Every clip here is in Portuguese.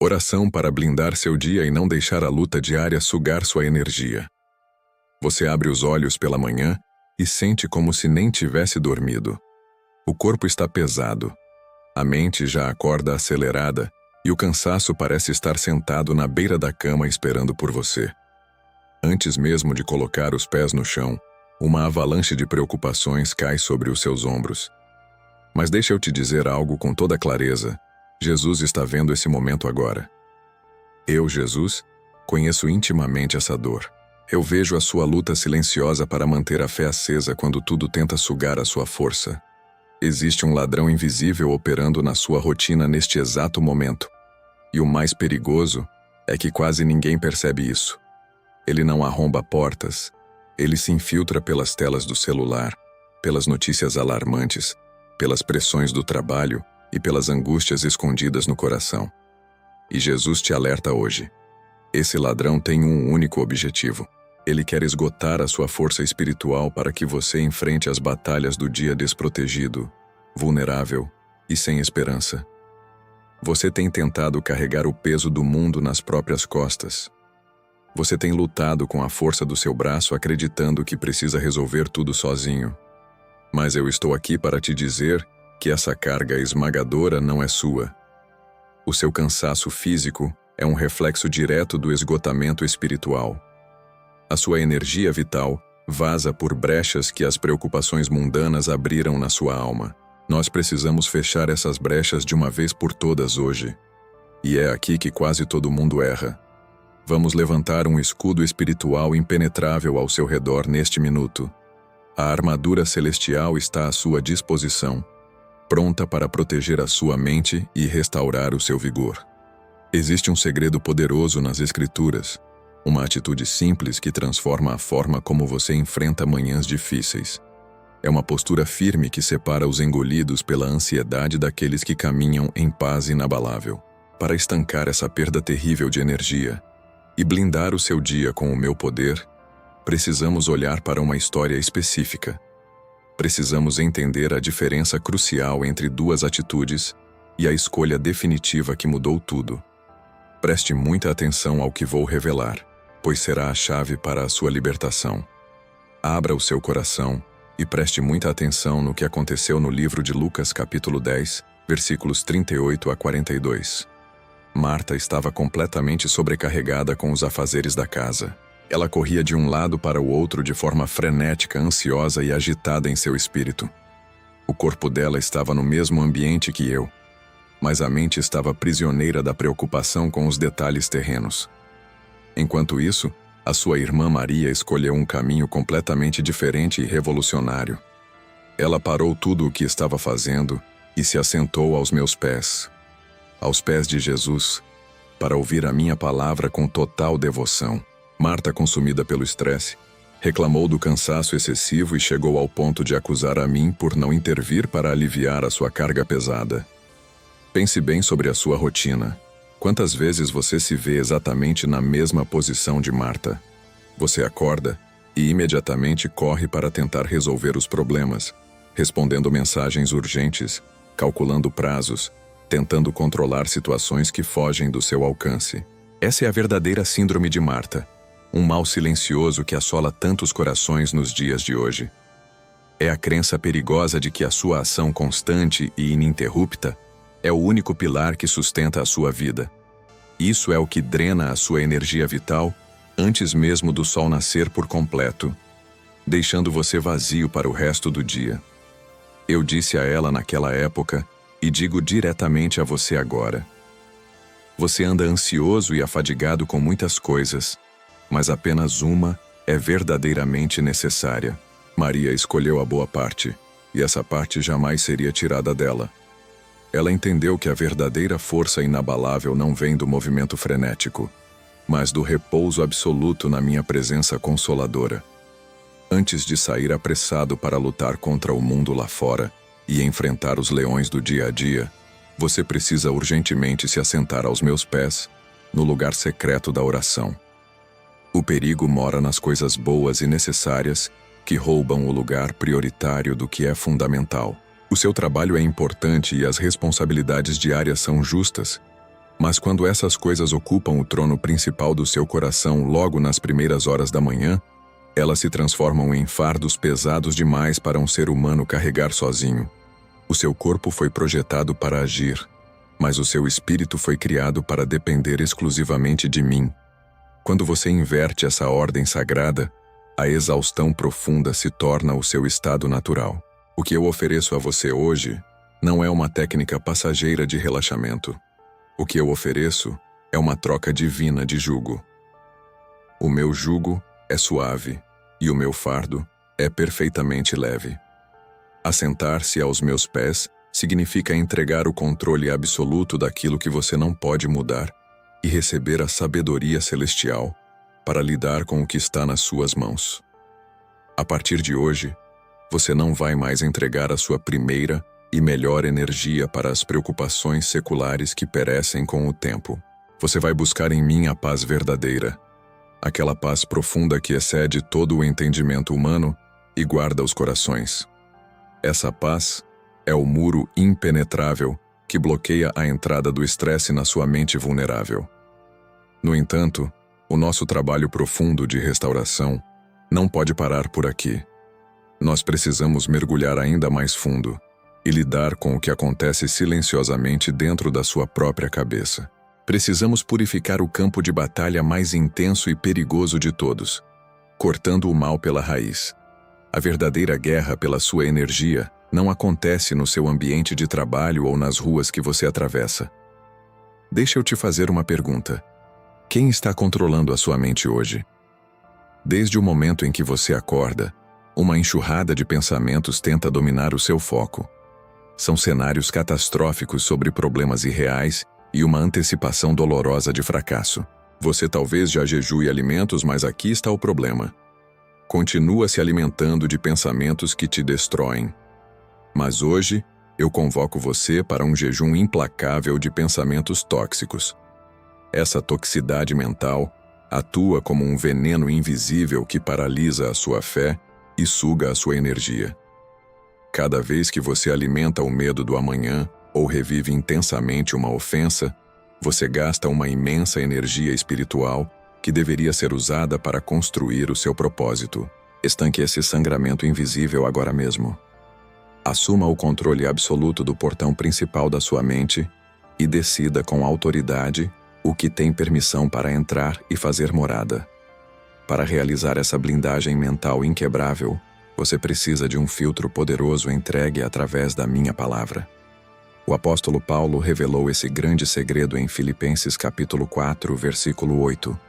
Oração para blindar seu dia e não deixar a luta diária sugar sua energia. Você abre os olhos pela manhã e sente como se nem tivesse dormido. O corpo está pesado, a mente já acorda acelerada e o cansaço parece estar sentado na beira da cama esperando por você. Antes mesmo de colocar os pés no chão, uma avalanche de preocupações cai sobre os seus ombros. Mas deixa eu te dizer algo com toda clareza. Jesus está vendo esse momento agora. Eu, Jesus, conheço intimamente essa dor. Eu vejo a sua luta silenciosa para manter a fé acesa quando tudo tenta sugar a sua força. Existe um ladrão invisível operando na sua rotina neste exato momento. E o mais perigoso é que quase ninguém percebe isso. Ele não arromba portas. Ele se infiltra pelas telas do celular, pelas notícias alarmantes, pelas pressões do trabalho e pelas angústias escondidas no coração. E Jesus te alerta hoje. Esse ladrão tem um único objetivo. Ele quer esgotar a sua força espiritual para que você enfrente as batalhas do dia desprotegido, vulnerável e sem esperança. Você tem tentado carregar o peso do mundo nas próprias costas. Você tem lutado com a força do seu braço acreditando que precisa resolver tudo sozinho. Mas eu estou aqui para te dizer que essa carga esmagadora não é sua. O seu cansaço físico é um reflexo direto do esgotamento espiritual. A sua energia vital vaza por brechas que as preocupações mundanas abriram na sua alma. Nós precisamos fechar essas brechas de uma vez por todas hoje. E é aqui que quase todo mundo erra. Vamos levantar um escudo espiritual impenetrável ao seu redor neste minuto. A armadura celestial está à sua disposição, pronta para proteger a sua mente e restaurar o seu vigor. Existe um segredo poderoso nas Escrituras, uma atitude simples que transforma a forma como você enfrenta manhãs difíceis. É uma postura firme que separa os engolidos pela ansiedade daqueles que caminham em paz inabalável. Para estancar essa perda terrível de energia e blindar o seu dia com o meu poder, precisamos olhar para uma história específica. Precisamos entender a diferença crucial entre duas atitudes e a escolha definitiva que mudou tudo. Preste muita atenção ao que vou revelar, pois será a chave para a sua libertação. Abra o seu coração e preste muita atenção no que aconteceu no livro de Lucas capítulo 10, versículos 38 a 42. Marta estava completamente sobrecarregada com os afazeres da casa. Ela corria de um lado para o outro de forma frenética, ansiosa e agitada em seu espírito. O corpo dela estava no mesmo ambiente que eu, mas a mente estava prisioneira da preocupação com os detalhes terrenos. Enquanto isso, a sua irmã Maria escolheu um caminho completamente diferente e revolucionário. Ela parou tudo o que estava fazendo e se assentou aos meus pés de Jesus, para ouvir a minha palavra com total devoção. Marta, consumida pelo estresse, reclamou do cansaço excessivo e chegou ao ponto de acusar a mim por não intervir para aliviar a sua carga pesada. Pense bem sobre a sua rotina. Quantas vezes você se vê exatamente na mesma posição de Marta? Você acorda e imediatamente corre para tentar resolver os problemas, respondendo mensagens urgentes, calculando prazos, tentando controlar situações que fogem do seu alcance. Essa é a verdadeira síndrome de Marta, um mal silencioso que assola tantos corações nos dias de hoje. É a crença perigosa de que a sua ação constante e ininterrupta é o único pilar que sustenta a sua vida. Isso é o que drena a sua energia vital antes mesmo do sol nascer por completo, deixando você vazio para o resto do dia. Eu disse a ela naquela época e digo diretamente a você agora. Você anda ansioso e afadigado com muitas coisas, mas apenas uma é verdadeiramente necessária. Maria escolheu a boa parte, e essa parte jamais seria tirada dela. Ela entendeu que a verdadeira força inabalável não vem do movimento frenético, mas do repouso absoluto na minha presença consoladora. Antes de sair apressado para lutar contra o mundo lá fora e enfrentar os leões do dia a dia, você precisa urgentemente se assentar aos meus pés, no lugar secreto da oração. O perigo mora nas coisas boas e necessárias que roubam o lugar prioritário do que é fundamental. O seu trabalho é importante e as responsabilidades diárias são justas, Mas quando essas coisas ocupam o trono principal do seu coração logo nas primeiras horas da manhã, elas se transformam em fardos pesados demais para um ser humano carregar sozinho. O seu corpo foi projetado para agir, mas o seu espírito foi criado para depender exclusivamente de mim. Quando você inverte essa ordem sagrada, a exaustão profunda se torna o seu estado natural. O que eu ofereço a você hoje não é uma técnica passageira de relaxamento. O que eu ofereço é uma troca divina de jugo. O meu jugo é suave e o meu fardo é perfeitamente leve. Assentar-se aos meus pés significa entregar o controle absoluto daquilo que você não pode mudar e receber a sabedoria celestial para lidar com o que está nas suas mãos. A partir de hoje, você não vai mais entregar a sua primeira e melhor energia para as preocupações seculares que perecem com o tempo. Você vai buscar em mim a paz verdadeira, aquela paz profunda que excede todo o entendimento humano e guarda os corações. Essa paz é o muro impenetrável que bloqueia a entrada do estresse na sua mente vulnerável. No entanto, o nosso trabalho profundo de restauração não pode parar por aqui. Nós precisamos mergulhar ainda mais fundo e lidar com o que acontece silenciosamente dentro da sua própria cabeça. Precisamos purificar o campo de batalha mais intenso e perigoso de todos, cortando o mal pela raiz. A verdadeira guerra pela sua energia não acontece no seu ambiente de trabalho ou nas ruas que você atravessa. Deixa eu te fazer uma pergunta. Quem está controlando a sua mente hoje? Desde o momento em que você acorda, uma enxurrada de pensamentos tenta dominar o seu foco. São cenários catastróficos sobre problemas irreais e uma antecipação dolorosa de fracasso. Você talvez já jejue alimentos, mas aqui está o problema. Continua se alimentando de pensamentos que te destroem. Mas hoje, eu convoco você para um jejum implacável de pensamentos tóxicos. Essa toxicidade mental atua como um veneno invisível que paralisa a sua fé e suga a sua energia. Cada vez que você alimenta o medo do amanhã ou revive intensamente uma ofensa, você gasta uma imensa energia espiritual que deveria ser usada para construir o seu propósito. Estanque esse sangramento invisível agora mesmo. Assuma o controle absoluto do portão principal da sua mente e decida com autoridade o que tem permissão para entrar e fazer morada. Para realizar essa blindagem mental inquebrável, você precisa de um filtro poderoso entregue através da minha palavra. O apóstolo Paulo revelou esse grande segredo em Filipenses capítulo 4, versículo 8,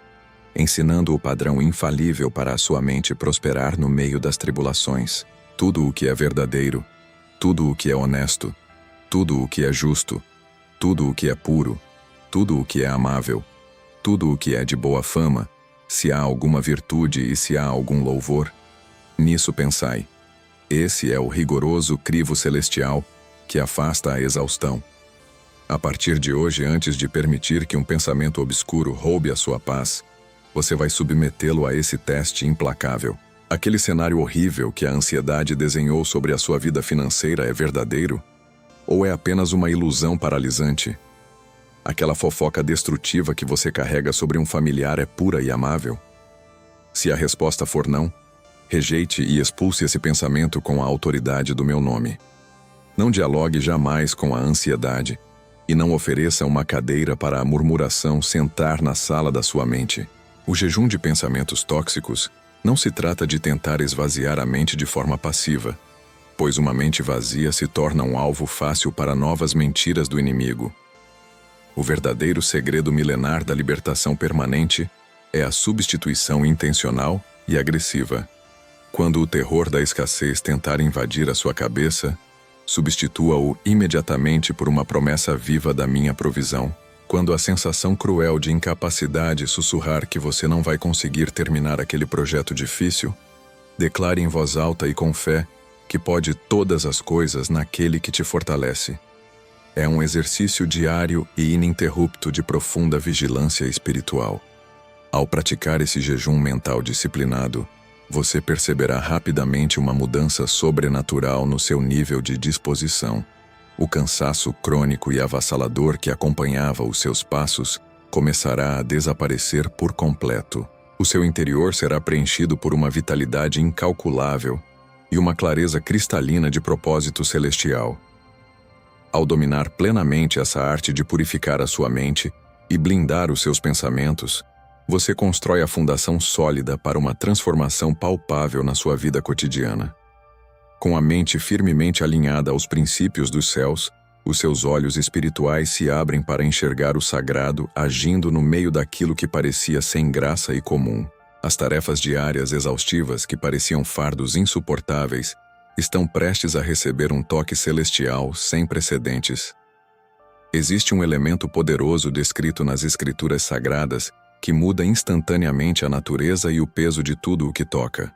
ensinando o padrão infalível para a sua mente prosperar no meio das tribulações. Tudo o que é verdadeiro, tudo o que é honesto, tudo o que é justo, tudo o que é puro, tudo o que é amável, tudo o que é de boa fama, se há alguma virtude e se há algum louvor, nisso pensai. Esse é o rigoroso crivo celestial que afasta a exaustão. A partir de hoje, antes de permitir que um pensamento obscuro roube a sua paz, você vai submetê-lo a esse teste implacável. Aquele cenário horrível que a ansiedade desenhou sobre a sua vida financeira é verdadeiro? Ou é apenas uma ilusão paralisante? Aquela fofoca destrutiva que você carrega sobre um familiar é pura e amável? Se a resposta for não, rejeite e expulse esse pensamento com a autoridade do meu nome. Não dialogue jamais com a ansiedade e não ofereça uma cadeira para a murmuração sentar na sala da sua mente. O jejum de pensamentos tóxicos não se trata de tentar esvaziar a mente de forma passiva, pois uma mente vazia se torna um alvo fácil para novas mentiras do inimigo. O verdadeiro segredo milenar da libertação permanente é a substituição intencional e agressiva. Quando o terror da escassez tentar invadir a sua cabeça, substitua-o imediatamente por uma promessa viva da minha provisão. Quando a sensação cruel de incapacidade sussurrar que você não vai conseguir terminar aquele projeto difícil, declare em voz alta e com fé que pode todas as coisas naquele que te fortalece. É um exercício diário e ininterrupto de profunda vigilância espiritual. Ao praticar esse jejum mental disciplinado, você perceberá rapidamente uma mudança sobrenatural no seu nível de disposição. O cansaço crônico e avassalador que acompanhava os seus passos começará a desaparecer por completo. O seu interior será preenchido por uma vitalidade incalculável e uma clareza cristalina de propósito celestial. Ao dominar plenamente essa arte de purificar a sua mente e blindar os seus pensamentos, você constrói a fundação sólida para uma transformação palpável na sua vida cotidiana. Com a mente firmemente alinhada aos princípios dos céus, os seus olhos espirituais se abrem para enxergar o sagrado agindo no meio daquilo que parecia sem graça e comum. As tarefas diárias exaustivas que pareciam fardos insuportáveis estão prestes a receber um toque celestial sem precedentes. Existe um elemento poderoso descrito nas Escrituras Sagradas que muda instantaneamente a natureza e o peso de tudo o que toca.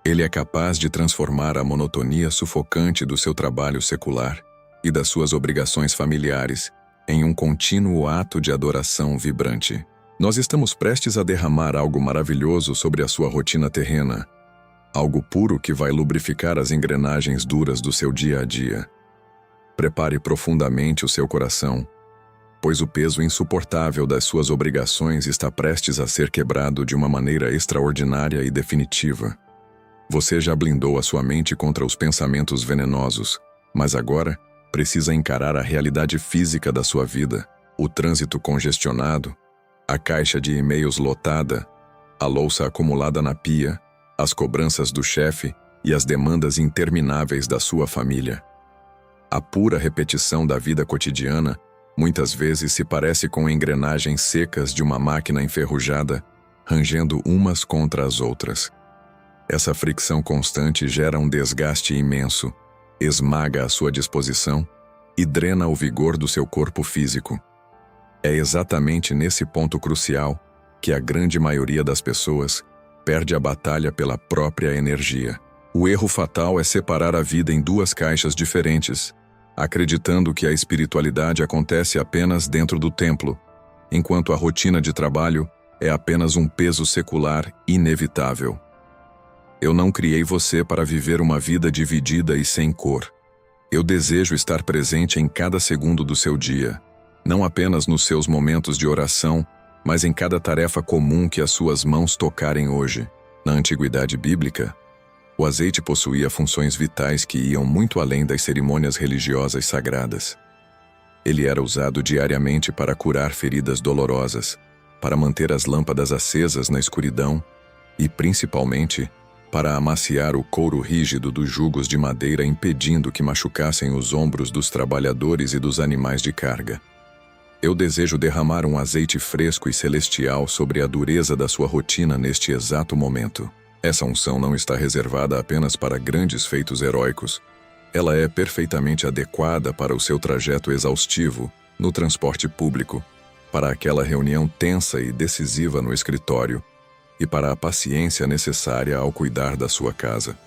Ele é capaz de transformar a monotonia sufocante do seu trabalho secular e das suas obrigações familiares em um contínuo ato de adoração vibrante. Nós estamos prestes a derramar algo maravilhoso sobre a sua rotina terrena, algo puro que vai lubrificar as engrenagens duras do seu dia a dia. Prepare profundamente o seu coração, pois o peso insuportável das suas obrigações está prestes a ser quebrado de uma maneira extraordinária e definitiva. Você já blindou a sua mente contra os pensamentos venenosos, mas agora precisa encarar a realidade física da sua vida, o trânsito congestionado, a caixa de e-mails lotada, a louça acumulada na pia, as cobranças do chefe e as demandas intermináveis da sua família. A pura repetição da vida cotidiana muitas vezes se parece com engrenagens secas de uma máquina enferrujada, rangendo umas contra as outras. Essa fricção constante gera um desgaste imenso, esmaga a sua disposição e drena o vigor do seu corpo físico. É exatamente nesse ponto crucial que a grande maioria das pessoas perde a batalha pela própria energia. O erro fatal é separar a vida em duas caixas diferentes, acreditando que a espiritualidade acontece apenas dentro do templo, enquanto a rotina de trabalho é apenas um peso secular inevitável. Eu não criei você para viver uma vida dividida e sem cor. Eu desejo estar presente em cada segundo do seu dia, não apenas nos seus momentos de oração, mas em cada tarefa comum que as suas mãos tocarem hoje. Na antiguidade bíblica, o azeite possuía funções vitais que iam muito além das cerimônias religiosas sagradas. Ele era usado diariamente para curar feridas dolorosas, para manter as lâmpadas acesas na escuridão e, principalmente, para amaciar o couro rígido dos jugos de madeira impedindo que machucassem os ombros dos trabalhadores e dos animais de carga. Eu desejo derramar um azeite fresco e celestial sobre a dureza da sua rotina neste exato momento. Essa unção não está reservada apenas para grandes feitos heróicos. Ela é perfeitamente adequada para o seu trajeto exaustivo no transporte público, para aquela reunião tensa e decisiva no escritório, e para a paciência necessária ao cuidar da sua casa.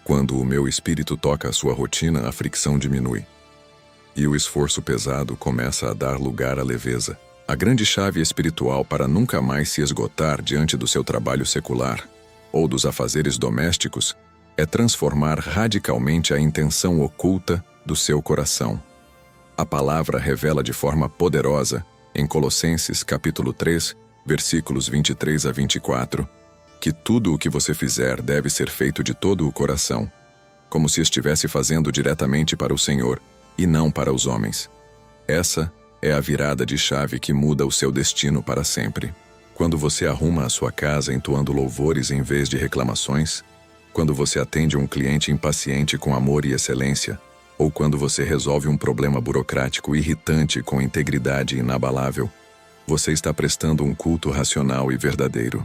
Quando o meu espírito toca a sua rotina, a fricção diminui, e o esforço pesado começa a dar lugar à leveza. A grande chave espiritual para nunca mais se esgotar diante do seu trabalho secular ou dos afazeres domésticos é transformar radicalmente a intenção oculta do seu coração. A palavra revela de forma poderosa, em Colossenses capítulo 3, versículos 23 a 24, que tudo o que você fizer deve ser feito de todo o coração, como se estivesse fazendo diretamente para o Senhor e não para os homens. Essa é a virada de chave que muda o seu destino para sempre. Quando você arruma a sua casa entoando louvores em vez de reclamações, quando você atende um cliente impaciente com amor e excelência, ou quando você resolve um problema burocrático irritante com integridade inabalável, você está prestando um culto racional e verdadeiro.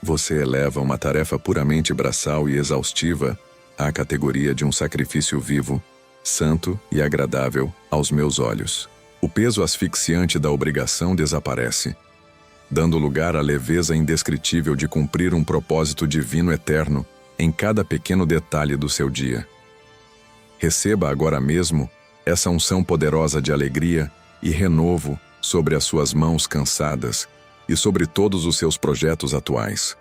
Você eleva uma tarefa puramente braçal e exaustiva à categoria de um sacrifício vivo, santo e agradável aos meus olhos. O peso asfixiante da obrigação desaparece, dando lugar à leveza indescritível de cumprir um propósito divino eterno em cada pequeno detalhe do seu dia. Receba agora mesmo essa unção poderosa de alegria e renovo sobre as suas mãos cansadas e sobre todos os seus projetos atuais.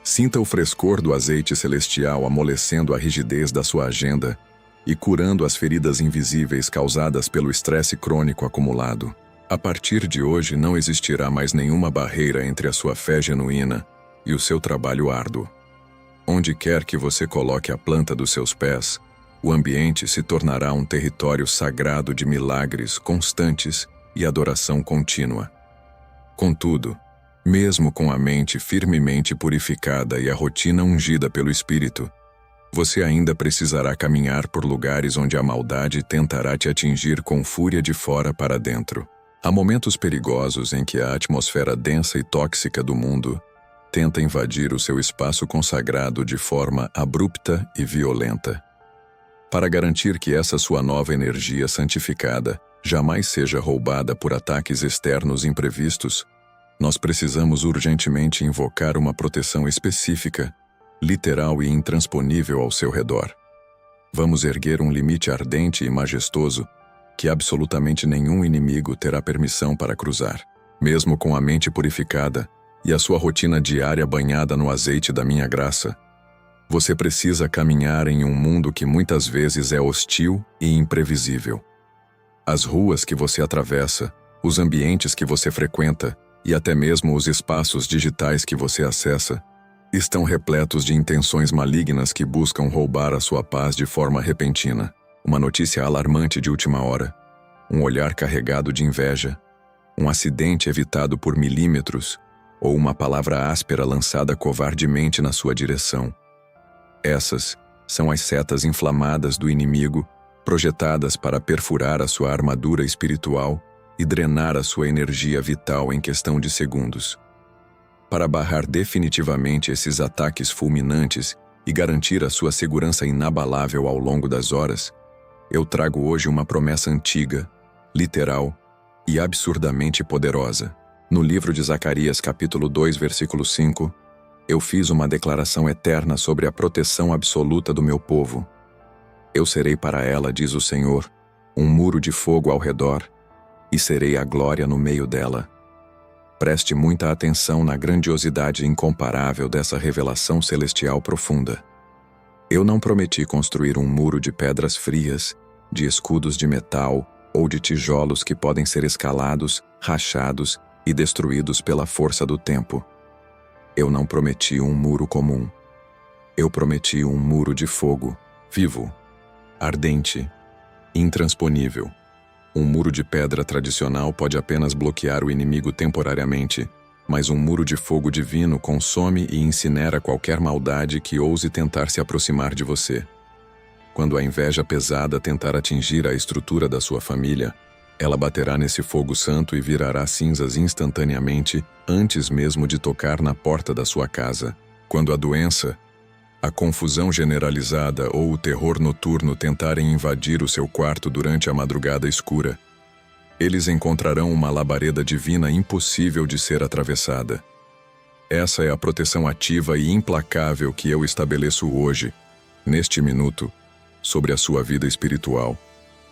Sinta o frescor do azeite celestial amolecendo a rigidez da sua agenda e curando as feridas invisíveis causadas pelo estresse crônico acumulado. A partir de hoje não existirá mais nenhuma barreira entre a sua fé genuína e o seu trabalho árduo. Onde quer que você coloque a planta dos seus pés, o ambiente se tornará um território sagrado de milagres constantes e adoração contínua. Contudo, mesmo com a mente firmemente purificada e a rotina ungida pelo Espírito, você ainda precisará caminhar por lugares onde a maldade tentará te atingir com fúria de fora para dentro. Há momentos perigosos em que a atmosfera densa e tóxica do mundo tenta invadir o seu espaço consagrado de forma abrupta e violenta. Para garantir que essa sua nova energia santificada jamais seja roubada por ataques externos imprevistos, nós precisamos urgentemente invocar uma proteção específica, literal e intransponível ao seu redor. Vamos erguer um limite ardente e majestoso que absolutamente nenhum inimigo terá permissão para cruzar. Mesmo com a mente purificada e a sua rotina diária banhada no azeite da minha graça, você precisa caminhar em um mundo que muitas vezes é hostil e imprevisível. As ruas que você atravessa, os ambientes que você frequenta e até mesmo os espaços digitais que você acessa estão repletos de intenções malignas que buscam roubar a sua paz de forma repentina. Uma notícia alarmante de última hora, um olhar carregado de inveja, um acidente evitado por milímetros ou uma palavra áspera lançada covardemente na sua direção. Essas são as setas inflamadas do inimigo, projetadas para perfurar a sua armadura espiritual e drenar a sua energia vital em questão de segundos. Para barrar definitivamente esses ataques fulminantes e garantir a sua segurança inabalável ao longo das horas, eu trago hoje uma promessa antiga, literal e absurdamente poderosa. No livro de Zacarias, capítulo 2, versículo 5, eu fiz uma declaração eterna sobre a proteção absoluta do meu povo. Eu serei para ela, diz o Senhor, um muro de fogo ao redor, e serei a glória no meio dela. Preste muita atenção na grandiosidade incomparável dessa revelação celestial profunda. Eu não prometi construir um muro de pedras frias, de escudos de metal ou de tijolos que podem ser escalados, rachados e destruídos pela força do tempo. Eu não prometi um muro comum. Eu prometi um muro de fogo, vivo, ardente, intransponível. Um muro de pedra tradicional pode apenas bloquear o inimigo temporariamente, mas um muro de fogo divino consome e incinera qualquer maldade que ouse tentar se aproximar de você. Quando a inveja pesada tentar atingir a estrutura da sua família, ela baterá nesse fogo santo e virará cinzas instantaneamente antes mesmo de tocar na porta da sua casa. Quando a doença, a confusão generalizada ou o terror noturno tentarem invadir o seu quarto durante a madrugada escura, eles encontrarão uma labareda divina impossível de ser atravessada. Essa é a proteção ativa e implacável que eu estabeleço hoje, neste minuto, sobre a sua vida espiritual,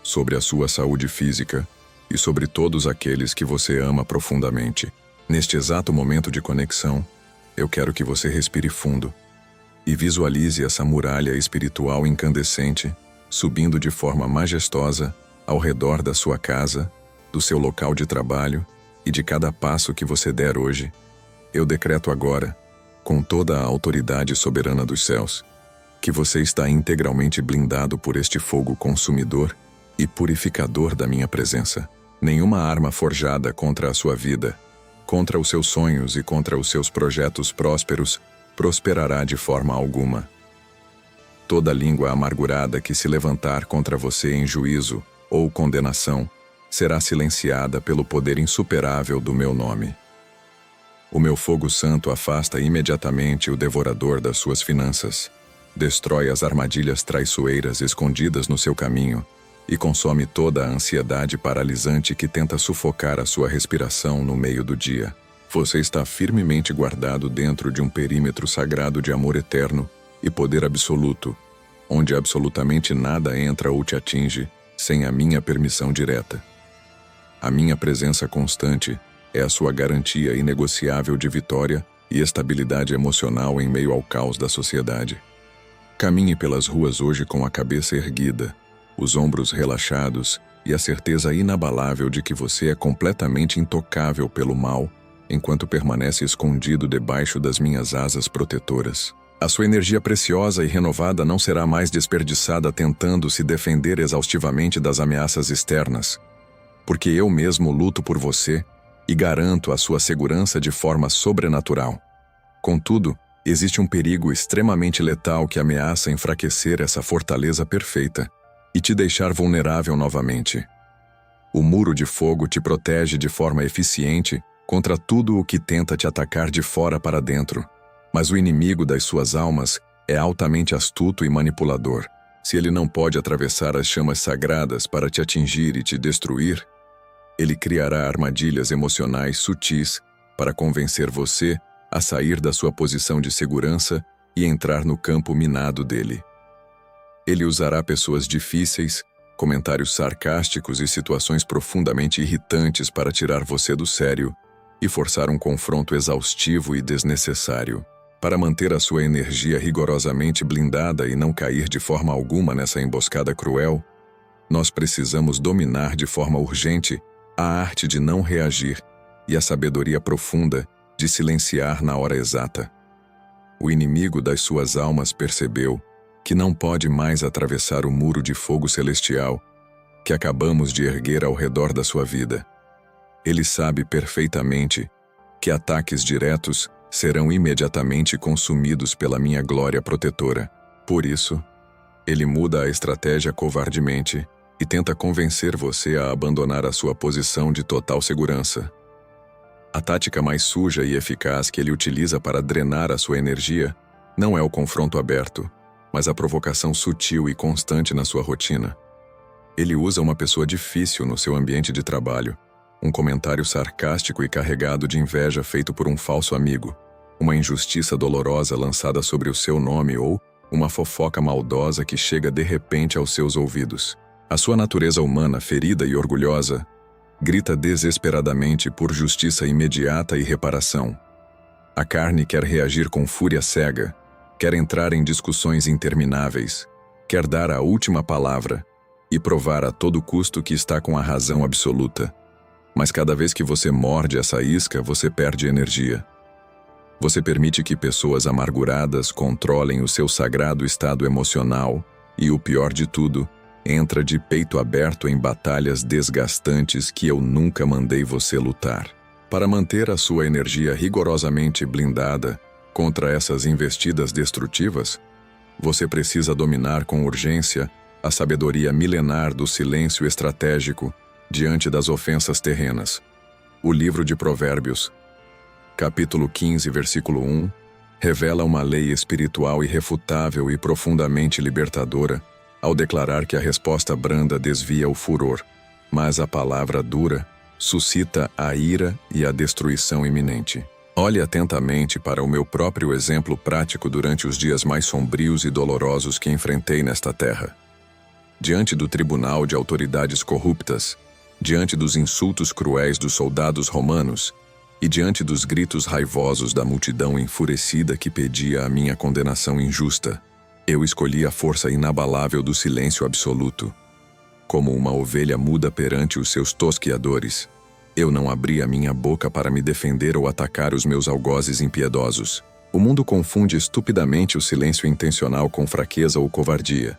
sobre a sua saúde física e sobre todos aqueles que você ama profundamente. Neste exato momento de conexão, eu quero que você respire fundo e visualize essa muralha espiritual incandescente subindo de forma majestosa ao redor da sua casa, do seu local de trabalho e de cada passo que você der hoje. Eu decreto agora, com toda a autoridade soberana dos céus, que você está integralmente blindado por este fogo consumidor e purificador da minha presença. Nenhuma arma forjada contra a sua vida, contra os seus sonhos e contra os seus projetos prósperos prosperará de forma alguma. Toda língua amargurada que se levantar contra você em juízo ou condenação será silenciada pelo poder insuperável do meu nome. O meu fogo santo afasta imediatamente o devorador das suas finanças, destrói as armadilhas traiçoeiras escondidas no seu caminho e consome toda a ansiedade paralisante que tenta sufocar a sua respiração no meio do dia. Você está firmemente guardado dentro de um perímetro sagrado de amor eterno e poder absoluto, onde absolutamente nada entra ou te atinge sem a minha permissão direta. A minha presença constante é a sua garantia inegociável de vitória e estabilidade emocional em meio ao caos da sociedade. Caminhe pelas ruas hoje com a cabeça erguida, os ombros relaxados e a certeza inabalável de que você é completamente intocável pelo mal, enquanto permanece escondido debaixo das minhas asas protetoras. A sua energia preciosa e renovada não será mais desperdiçada tentando se defender exaustivamente das ameaças externas, porque eu mesmo luto por você e garanto a sua segurança de forma sobrenatural. Contudo, existe um perigo extremamente letal que ameaça enfraquecer essa fortaleza perfeita e te deixar vulnerável novamente. O muro de fogo te protege de forma eficiente contra tudo o que tenta te atacar de fora para dentro, mas o inimigo das suas almas é altamente astuto e manipulador. Se ele não pode atravessar as chamas sagradas para te atingir e te destruir, ele criará armadilhas emocionais sutis para convencer você a sair da sua posição de segurança e entrar no campo minado dele. Ele usará pessoas difíceis, comentários sarcásticos e situações profundamente irritantes para tirar você do sério e forçar um confronto exaustivo e desnecessário. Para manter a sua energia rigorosamente blindada e não cair de forma alguma nessa emboscada cruel, nós precisamos dominar de forma urgente a arte de não reagir e a sabedoria profunda de silenciar na hora exata. O inimigo das suas almas percebeu que não pode mais atravessar o muro de fogo celestial que acabamos de erguer ao redor da sua vida. Ele sabe perfeitamente que ataques diretos serão imediatamente consumidos pela minha glória protetora. Por isso, ele muda a estratégia covardemente e tenta convencer você a abandonar a sua posição de total segurança. A tática mais suja e eficaz que ele utiliza para drenar a sua energia não é o confronto aberto, mas a provocação sutil e constante na sua rotina. Ele usa uma pessoa difícil no seu ambiente de trabalho, um comentário sarcástico e carregado de inveja feito por um falso amigo, uma injustiça dolorosa lançada sobre o seu nome ou uma fofoca maldosa que chega de repente aos seus ouvidos. A sua natureza humana, ferida e orgulhosa, grita desesperadamente por justiça imediata e reparação. A carne quer reagir com fúria cega, quer entrar em discussões intermináveis, quer dar a última palavra e provar a todo custo que está com a razão absoluta. Mas cada vez que você morde essa isca, você perde energia. Você permite que pessoas amarguradas controlem o seu sagrado estado emocional e, o pior de tudo, entra de peito aberto em batalhas desgastantes que eu nunca mandei você lutar. Para manter a sua energia rigorosamente blindada contra essas investidas destrutivas, você precisa dominar com urgência a sabedoria milenar do silêncio estratégico diante das ofensas terrenas. O livro de Provérbios, capítulo 15, versículo 1, revela uma lei espiritual irrefutável e profundamente libertadora ao declarar que a resposta branda desvia o furor, mas a palavra dura suscita a ira e a destruição iminente. Olhe atentamente para o meu próprio exemplo prático durante os dias mais sombrios e dolorosos que enfrentei nesta terra. Diante do tribunal de autoridades corruptas, diante dos insultos cruéis dos soldados romanos e diante dos gritos raivosos da multidão enfurecida que pedia a minha condenação injusta, eu escolhi a força inabalável do silêncio absoluto. Como uma ovelha muda perante os seus tosquiadores, eu não abri a minha boca para me defender ou atacar os meus algozes impiedosos. O mundo confunde estupidamente o silêncio intencional com fraqueza ou covardia.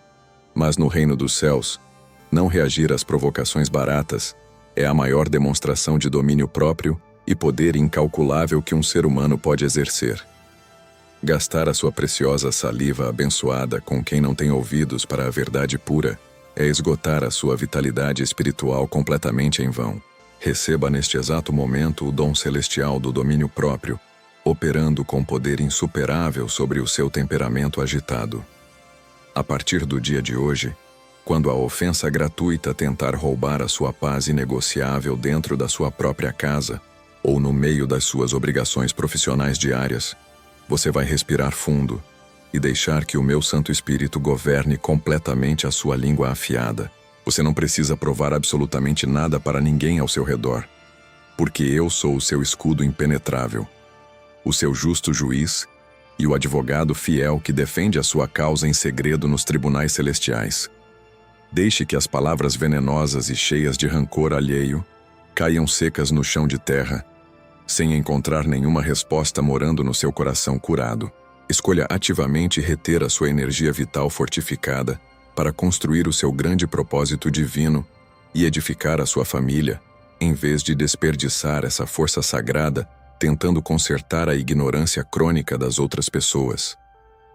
Mas no reino dos céus, não reagir às provocações baratas é a maior demonstração de domínio próprio e poder incalculável que um ser humano pode exercer. Gastar a sua preciosa saliva abençoada com quem não tem ouvidos para a verdade pura é esgotar a sua vitalidade espiritual completamente em vão. Receba neste exato momento o dom celestial do domínio próprio, operando com poder insuperável sobre o seu temperamento agitado. A partir do dia de hoje, quando a ofensa gratuita tentar roubar a sua paz inegociável dentro da sua própria casa ou no meio das suas obrigações profissionais diárias, você vai respirar fundo e deixar que o meu Santo Espírito governe completamente a sua língua afiada. Você não precisa provar absolutamente nada para ninguém ao seu redor, porque eu sou o seu escudo impenetrável, o seu justo juiz e o advogado fiel que defende a sua causa em segredo nos tribunais celestiais. Deixe que as palavras venenosas e cheias de rancor alheio caiam secas no chão de terra, sem encontrar nenhuma resposta morando no seu coração curado. Escolha ativamente reter a sua energia vital fortificada para construir o seu grande propósito divino e edificar a sua família, em vez de desperdiçar essa força sagrada tentando consertar a ignorância crônica das outras pessoas.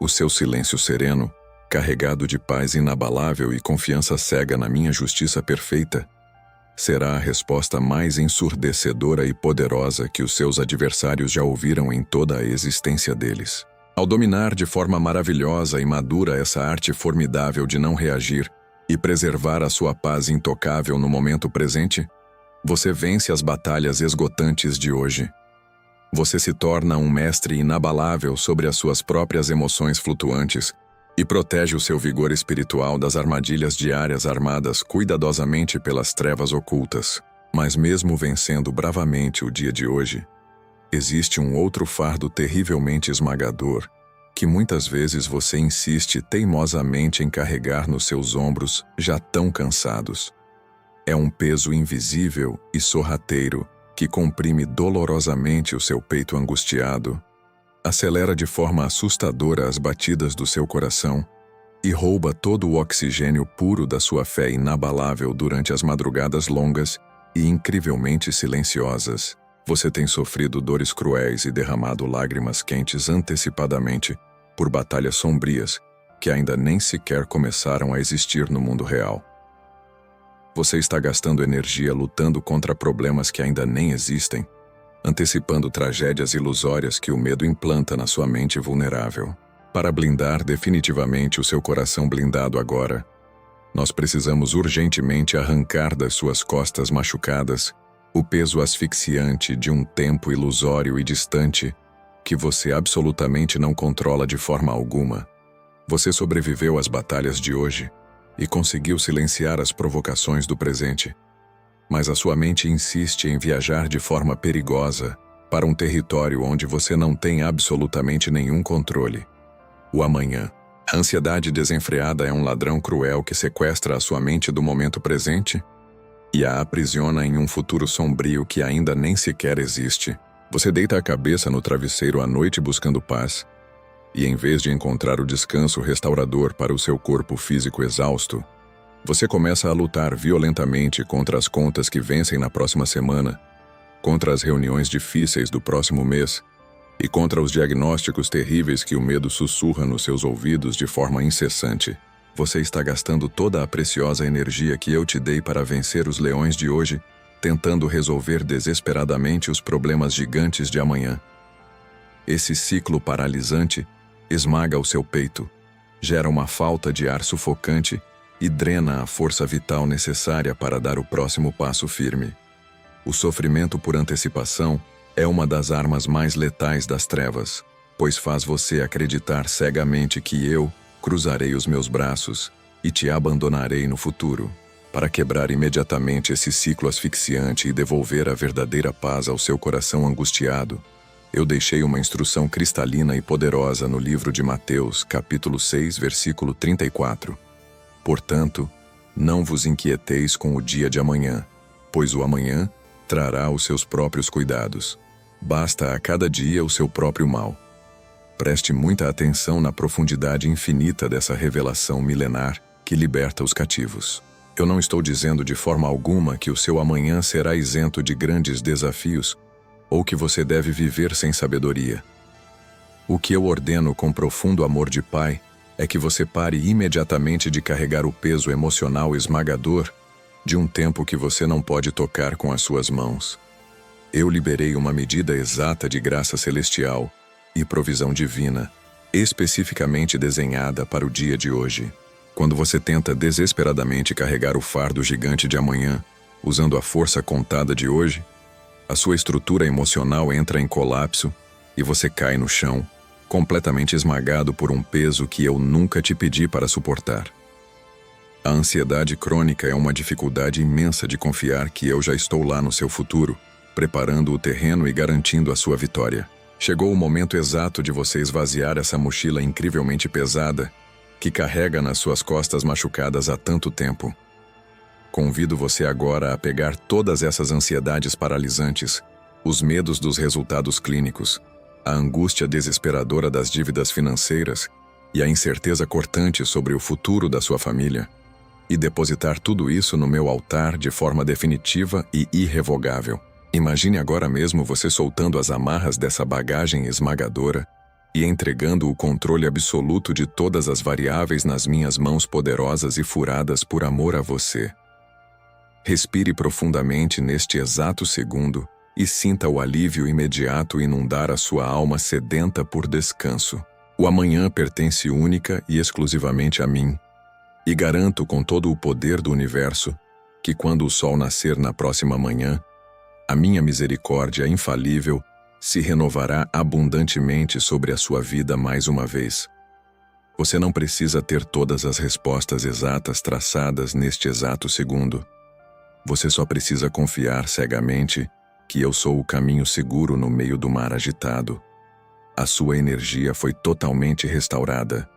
O seu silêncio sereno, carregado de paz inabalável e confiança cega na minha justiça perfeita, será a resposta mais ensurdecedora e poderosa que os seus adversários já ouviram em toda a existência deles. Ao dominar de forma maravilhosa e madura essa arte formidável de não reagir e preservar a sua paz intocável no momento presente, você vence as batalhas esgotantes de hoje. Você se torna um mestre inabalável sobre as suas próprias emoções flutuantes e protege o seu vigor espiritual das armadilhas diárias armadas cuidadosamente pelas trevas ocultas. Mas mesmo vencendo bravamente o dia de hoje, existe um outro fardo terrivelmente esmagador que muitas vezes você insiste teimosamente em carregar nos seus ombros já tão cansados. É um peso invisível e sorrateiro que comprime dolorosamente o seu peito angustiado, acelera de forma assustadora as batidas do seu coração e rouba todo o oxigênio puro da sua fé inabalável durante as madrugadas longas e incrivelmente silenciosas. Você tem sofrido dores cruéis e derramado lágrimas quentes antecipadamente por batalhas sombrias que ainda nem sequer começaram a existir no mundo real. Você está gastando energia lutando contra problemas que ainda nem existem, antecipando tragédias ilusórias que o medo implanta na sua mente vulnerável. Para blindar definitivamente o seu coração blindado agora, nós precisamos urgentemente arrancar das suas costas machucadas o peso asfixiante de um tempo ilusório e distante que você absolutamente não controla de forma alguma. Você sobreviveu às batalhas de hoje e conseguiu silenciar as provocações do presente, mas a sua mente insiste em viajar de forma perigosa para um território onde você não tem absolutamente nenhum controle. O amanhã. A ansiedade desenfreada é um ladrão cruel que sequestra a sua mente do momento presente e a aprisiona em um futuro sombrio que ainda nem sequer existe. Você deita a cabeça no travesseiro à noite buscando paz, e em vez de encontrar o descanso restaurador para o seu corpo físico exausto, você começa a lutar violentamente contra as contas que vencem na próxima semana, contra as reuniões difíceis do próximo mês e contra os diagnósticos terríveis que o medo sussurra nos seus ouvidos de forma incessante. Você está gastando toda a preciosa energia que eu te dei para vencer os leões de hoje, tentando resolver desesperadamente os problemas gigantes de amanhã. Esse ciclo paralisante esmaga o seu peito, gera uma falta de ar sufocante e drena a força vital necessária para dar o próximo passo firme. O sofrimento por antecipação é uma das armas mais letais das trevas, pois faz você acreditar cegamente que eu cruzarei os meus braços e te abandonarei no futuro. Para quebrar imediatamente esse ciclo asfixiante e devolver a verdadeira paz ao seu coração angustiado, eu deixei uma instrução cristalina e poderosa no livro de Mateus, capítulo 6, versículo 34. Portanto, não vos inquieteis com o dia de amanhã, pois o amanhã trará os seus próprios cuidados. Basta a cada dia o seu próprio mal. Preste muita atenção na profundidade infinita dessa revelação milenar que liberta os cativos. Eu não estou dizendo de forma alguma que o seu amanhã será isento de grandes desafios ou que você deve viver sem sabedoria. O que eu ordeno com profundo amor de pai é que você pare imediatamente de carregar o peso emocional esmagador de um tempo que você não pode tocar com as suas mãos. Eu liberei uma medida exata de graça celestial e provisão divina, especificamente desenhada para o dia de hoje. Quando você tenta desesperadamente carregar o fardo gigante de amanhã, usando a força contada de hoje, a sua estrutura emocional entra em colapso e você cai no chão, completamente esmagado por um peso que eu nunca te pedi para suportar. A ansiedade crônica é uma dificuldade imensa de confiar que eu já estou lá no seu futuro, preparando o terreno e garantindo a sua vitória. Chegou o momento exato de você esvaziar essa mochila incrivelmente pesada que carrega nas suas costas machucadas há tanto tempo. Convido você agora a pegar todas essas ansiedades paralisantes, os medos dos resultados clínicos, a angústia desesperadora das dívidas financeiras e a incerteza cortante sobre o futuro da sua família, e depositar tudo isso no meu altar de forma definitiva e irrevogável. Imagine agora mesmo você soltando as amarras dessa bagagem esmagadora e entregando o controle absoluto de todas as variáveis nas minhas mãos poderosas e furadas por amor a você. Respire profundamente neste exato segundo e sinta o alívio imediato inundar a sua alma sedenta por descanso. O amanhã pertence única e exclusivamente a mim, e garanto com todo o poder do universo que quando o sol nascer na próxima manhã, a minha misericórdia infalível se renovará abundantemente sobre a sua vida mais uma vez. Você não precisa ter todas as respostas exatas traçadas neste exato segundo. Você só precisa confiar cegamente que eu sou o caminho seguro no meio do mar agitado. A sua energia foi totalmente restaurada,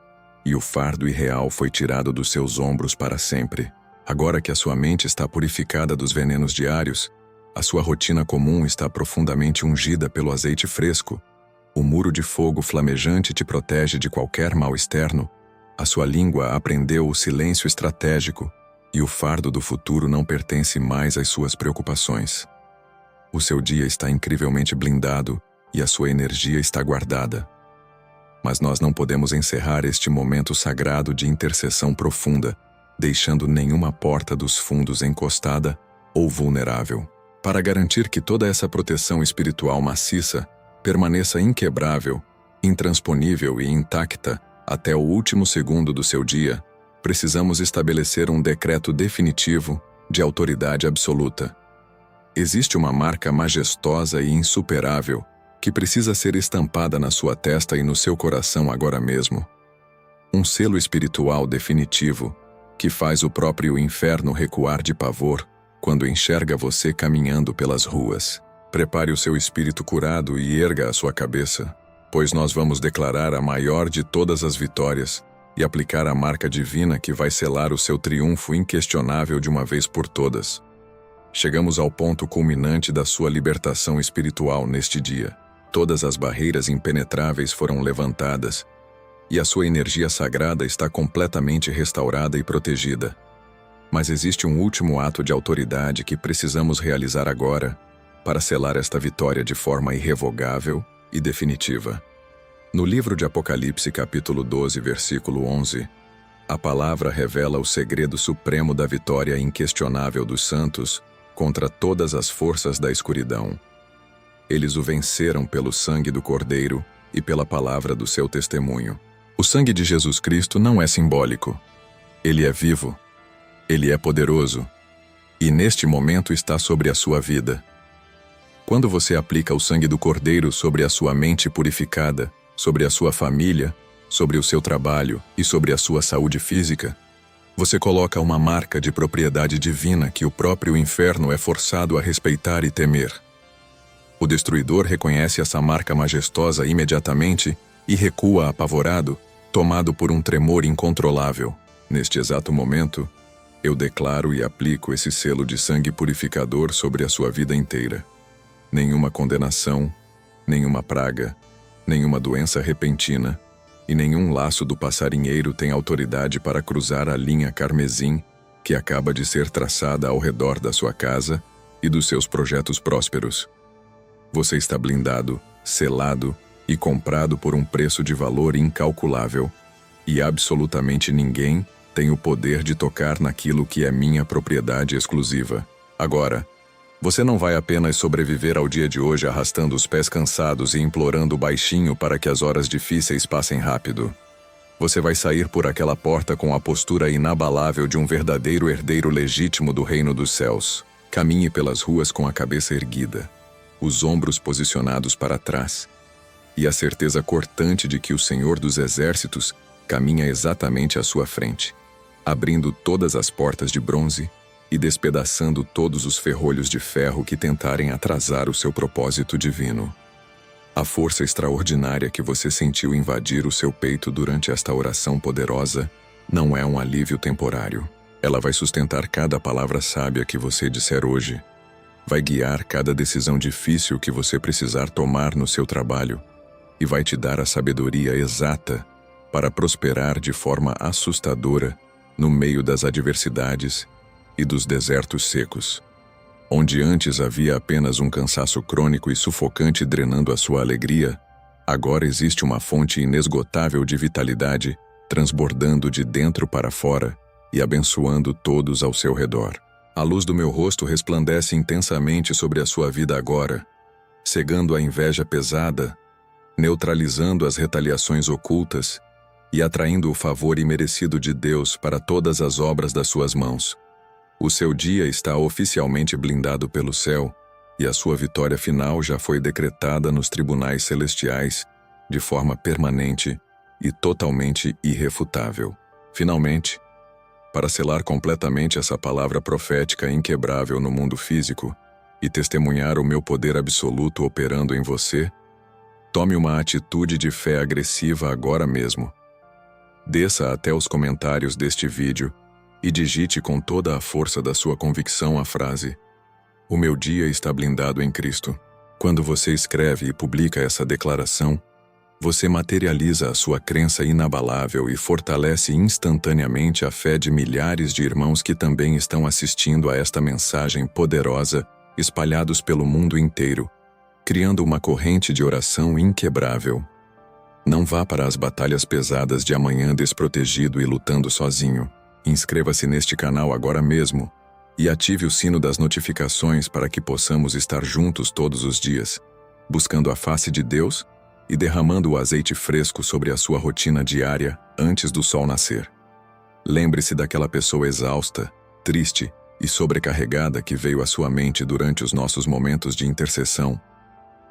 e o fardo irreal foi tirado dos seus ombros para sempre. Agora que a sua mente está purificada dos venenos diários, a sua rotina comum está profundamente ungida pelo azeite fresco, o muro de fogo flamejante te protege de qualquer mal externo, a sua língua aprendeu o silêncio estratégico, e o fardo do futuro não pertence mais às suas preocupações. O seu dia está incrivelmente blindado e a sua energia está guardada. Mas nós não podemos encerrar este momento sagrado de intercessão profunda, deixando nenhuma porta dos fundos encostada ou vulnerável. Para garantir que toda essa proteção espiritual maciça permaneça inquebrável, intransponível e intacta até o último segundo do seu dia, precisamos estabelecer um decreto definitivo de autoridade absoluta. Existe uma marca majestosa e insuperável que precisa ser estampada na sua testa e no seu coração agora mesmo. Um selo espiritual definitivo que faz o próprio inferno recuar de pavor quando enxerga você caminhando pelas ruas. Prepare o seu espírito curado e erga a sua cabeça, pois nós vamos declarar a maior de todas as vitórias e aplicar a marca divina que vai selar o seu triunfo inquestionável de uma vez por todas. Chegamos ao ponto culminante da sua libertação espiritual neste dia. Todas as barreiras impenetráveis foram levantadas, e a sua energia sagrada está completamente restaurada e protegida. Mas existe um último ato de autoridade que precisamos realizar agora para selar esta vitória de forma irrevogável e definitiva. No livro de Apocalipse, capítulo 12, versículo 11, a palavra revela o segredo supremo da vitória inquestionável dos santos contra todas as forças da escuridão. Eles o venceram pelo sangue do Cordeiro e pela palavra do seu testemunho. O sangue de Jesus Cristo não é simbólico. Ele é vivo. Ele é poderoso. E neste momento está sobre a sua vida. Quando você aplica o sangue do Cordeiro sobre a sua mente purificada, sobre a sua família, sobre o seu trabalho e sobre a sua saúde física, você coloca uma marca de propriedade divina que o próprio inferno é forçado a respeitar e temer. O destruidor reconhece essa marca majestosa imediatamente e recua apavorado, tomado por um tremor incontrolável. Neste exato momento, eu declaro e aplico esse selo de sangue purificador sobre a sua vida inteira. Nenhuma condenação, nenhuma praga, nenhuma doença repentina e nenhum laço do passarinheiro tem autoridade para cruzar a linha carmesim que acaba de ser traçada ao redor da sua casa e dos seus projetos prósperos. Você está blindado, selado e comprado por um preço de valor incalculável, e absolutamente ninguém tem o poder de tocar naquilo que é minha propriedade exclusiva. Agora, você não vai apenas sobreviver ao dia de hoje arrastando os pés cansados e implorando baixinho para que as horas difíceis passem rápido. Você vai sair por aquela porta com a postura inabalável de um verdadeiro herdeiro legítimo do reino dos céus. Caminhe pelas ruas com a cabeça erguida, os ombros posicionados para trás, e a certeza cortante de que o Senhor dos Exércitos caminha exatamente à sua frente, abrindo todas as portas de bronze e despedaçando todos os ferrolhos de ferro que tentarem atrasar o seu propósito divino. A força extraordinária que você sentiu invadir o seu peito durante esta oração poderosa não é um alívio temporário. Ela vai sustentar cada palavra sábia que você disser hoje. Vai guiar cada decisão difícil que você precisar tomar no seu trabalho e vai te dar a sabedoria exata para prosperar de forma assustadora no meio das adversidades e dos desertos secos. Onde antes havia apenas um cansaço crônico e sufocante drenando a sua alegria, agora existe uma fonte inesgotável de vitalidade transbordando de dentro para fora e abençoando todos ao seu redor. A luz do meu rosto resplandece intensamente sobre a sua vida agora, cegando a inveja pesada, neutralizando as retaliações ocultas e atraindo o favor imerecido de Deus para todas as obras das suas mãos. O seu dia está oficialmente blindado pelo céu e a sua vitória final já foi decretada nos tribunais celestiais de forma permanente e totalmente irrefutável. Finalmente, para selar completamente essa palavra profética inquebrável no mundo físico e testemunhar o meu poder absoluto operando em você, tome uma atitude de fé agressiva agora mesmo. Desça até os comentários deste vídeo e digite com toda a força da sua convicção a frase: "O meu dia está blindado em Cristo". Quando você escreve e publica essa declaração, você materializa a sua crença inabalável e fortalece instantaneamente a fé de milhares de irmãos que também estão assistindo a esta mensagem poderosa, espalhados pelo mundo inteiro, criando uma corrente de oração inquebrável. Não vá para as batalhas pesadas de amanhã desprotegido e lutando sozinho. Inscreva-se neste canal agora mesmo e ative o sino das notificações para que possamos estar juntos todos os dias, buscando a face de Deus e derramando o azeite fresco sobre a sua rotina diária antes do sol nascer. Lembre-se daquela pessoa exausta, triste e sobrecarregada que veio à sua mente durante os nossos momentos de intercessão.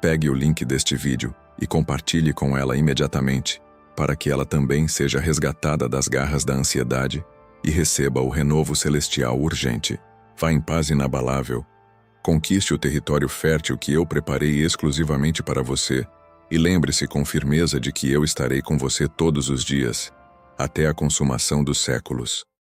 Pegue o link deste vídeo e compartilhe com ela imediatamente, para que ela também seja resgatada das garras da ansiedade e receba o renovo celestial urgente. Vá em paz inabalável. Conquiste o território fértil que eu preparei exclusivamente para você e lembre-se com firmeza de que eu estarei com você todos os dias, até a consumação dos séculos.